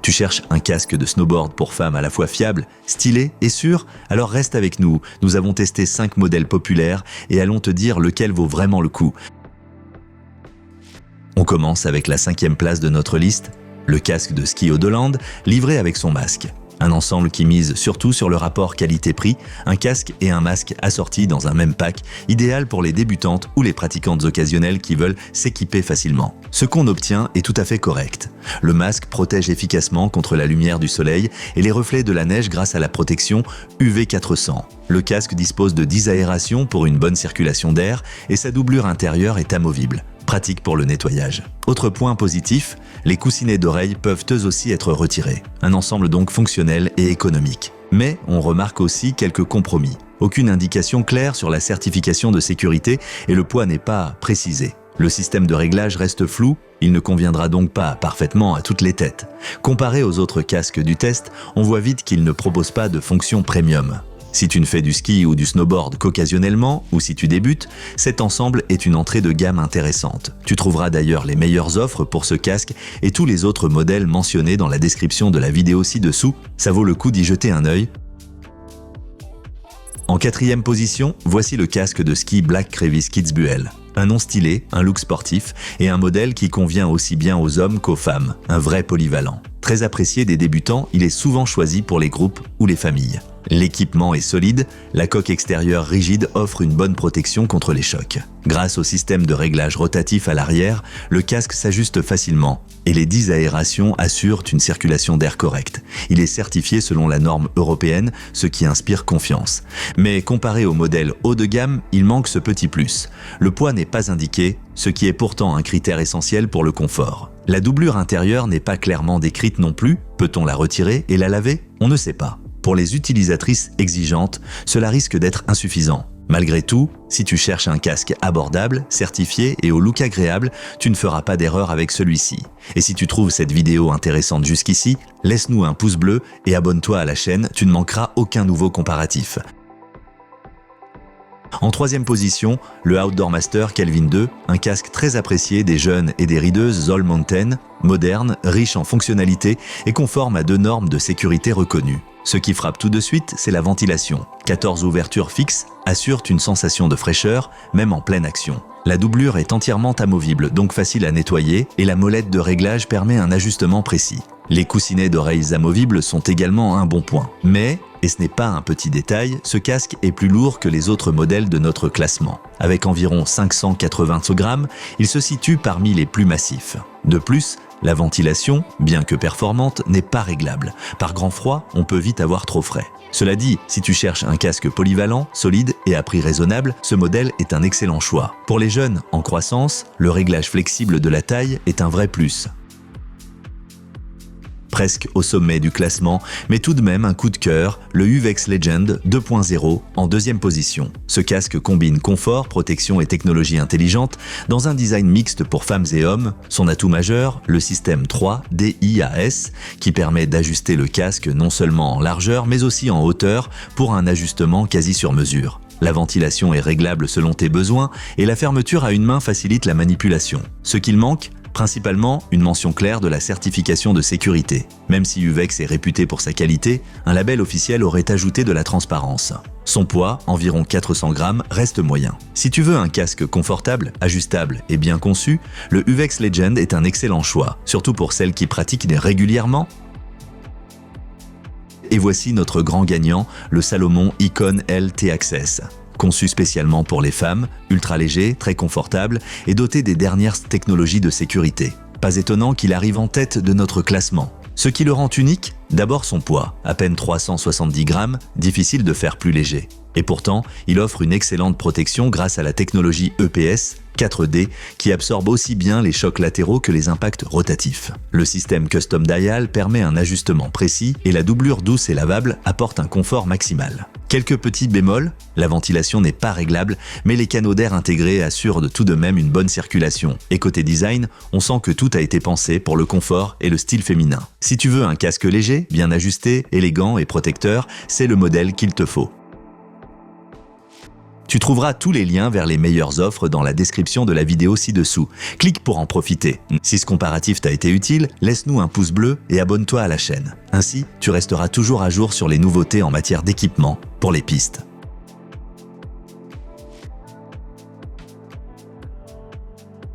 Tu cherches un casque de snowboard pour femmes à la fois fiable, stylé et sûr? Alors reste avec nous, nous avons testé 5 modèles populaires et allons te dire lequel vaut vraiment le coup. On commence avec la 5e place de notre liste, le casque de ski Odeland, livré avec son masque. Un ensemble qui mise surtout sur le rapport qualité-prix, un casque et un masque assortis dans un même pack, idéal pour les débutantes ou les pratiquantes occasionnelles qui veulent s'équiper facilement. Ce qu'on obtient est tout à fait correct. Le masque protège efficacement contre la lumière du soleil et les reflets de la neige grâce à la protection UV 400. Le casque dispose de 10 aérations pour une bonne circulation d'air et sa doublure intérieure est amovible. Pratique pour le nettoyage. Autre point positif, les coussinets d'oreilles peuvent eux aussi être retirés. Un ensemble donc fonctionnel et économique. Mais on remarque aussi quelques compromis. Aucune indication claire sur la certification de sécurité et le poids n'est pas précisé. Le système de réglage reste flou, il ne conviendra donc pas parfaitement à toutes les têtes. Comparé aux autres casques du test, on voit vite qu'il ne propose pas de fonction premium. Si tu ne fais du ski ou du snowboard qu'occasionnellement, ou si tu débutes, cet ensemble est une entrée de gamme intéressante. Tu trouveras d'ailleurs les meilleures offres pour ce casque et tous les autres modèles mentionnés dans la description de la vidéo ci-dessous, ça vaut le coup d'y jeter un œil. En 4e position, voici le casque de ski Black Crevice Kitzbühel. Un nom stylé, un look sportif et un modèle qui convient aussi bien aux hommes qu'aux femmes, un vrai polyvalent. Très apprécié des débutants, il est souvent choisi pour les groupes ou les familles. L'équipement est solide, la coque extérieure rigide offre une bonne protection contre les chocs. Grâce au système de réglage rotatif à l'arrière, le casque s'ajuste facilement et les 10 aérations assurent une circulation d'air correcte. Il est certifié selon la norme européenne, ce qui inspire confiance. Mais comparé au modèle haut de gamme, il manque ce petit plus. Le poids n'est pas indiqué, ce qui est pourtant un critère essentiel pour le confort. La doublure intérieure n'est pas clairement décrite non plus. Peut-on la retirer et la laver? On ne sait pas. Pour les utilisatrices exigeantes, cela risque d'être insuffisant. Malgré tout, si tu cherches un casque abordable, certifié et au look agréable, tu ne feras pas d'erreur avec celui-ci. Et si tu trouves cette vidéo intéressante jusqu'ici, laisse-nous un pouce bleu et abonne-toi à la chaîne, tu ne manqueras aucun nouveau comparatif. En 3e position, le Outdoor Master Kelvin 2, un casque très apprécié des jeunes et des rideuses Zoll Mountain, moderne, riche en fonctionnalités et conforme à 2 normes de sécurité reconnues. Ce qui frappe tout de suite, c'est la ventilation. 14 ouvertures fixes assurent une sensation de fraîcheur, même en pleine action. La doublure est entièrement amovible, donc facile à nettoyer, et la molette de réglage permet un ajustement précis. Les coussinets d'oreilles amovibles sont également un bon point. Mais, et ce n'est pas un petit détail, ce casque est plus lourd que les autres modèles de notre classement. Avec environ 580 grammes, il se situe parmi les plus massifs. De plus, la ventilation, bien que performante, n'est pas réglable. Par grand froid, on peut vite avoir trop frais. Cela dit, si tu cherches un casque polyvalent, solide et à prix raisonnable, ce modèle est un excellent choix. Pour les jeunes en croissance, le réglage flexible de la taille est un vrai plus. Presque au sommet du classement, mais tout de même un coup de cœur, le Uvex Legend 2.0 en 2e position. Ce casque combine confort, protection et technologie intelligente dans un design mixte pour femmes et hommes. Son atout majeur, le système 3 DIAS, qui permet d'ajuster le casque non seulement en largeur mais aussi en hauteur pour un ajustement quasi sur mesure. La ventilation est réglable selon tes besoins et la fermeture à une main facilite la manipulation. Ce qu'il manque, principalement une mention claire de la certification de sécurité. Même si Uvex est réputé pour sa qualité, un label officiel aurait ajouté de la transparence. Son poids, environ 400 grammes, reste moyen. Si tu veux un casque confortable, ajustable et bien conçu, le Uvex Legend est un excellent choix, surtout pour celles qui pratiquent régulièrement. Et voici notre grand gagnant, le Salomon Icon LT Access. Conçu spécialement pour les femmes, ultra léger, très confortable et doté des dernières technologies de sécurité. Pas étonnant qu'il arrive en tête de notre classement. Ce qui le rend unique, d'abord son poids, à peine 370 grammes, difficile de faire plus léger. Et pourtant, il offre une excellente protection grâce à la technologie EPS 4D qui absorbe aussi bien les chocs latéraux que les impacts rotatifs. Le système Custom Dial permet un ajustement précis et la doublure douce et lavable apporte un confort maximal. Quelques petits bémols, la ventilation n'est pas réglable, mais les canaux d'air intégrés assurent tout de même une bonne circulation. Et côté design, on sent que tout a été pensé pour le confort et le style féminin. Si tu veux un casque léger, bien ajusté, élégant et protecteur, c'est le modèle qu'il te faut. Tu trouveras tous les liens vers les meilleures offres dans la description de la vidéo ci-dessous. Clique pour en profiter. Si ce comparatif t'a été utile, laisse-nous un pouce bleu et abonne-toi à la chaîne. Ainsi, tu resteras toujours à jour sur les nouveautés en matière d'équipement pour les pistes.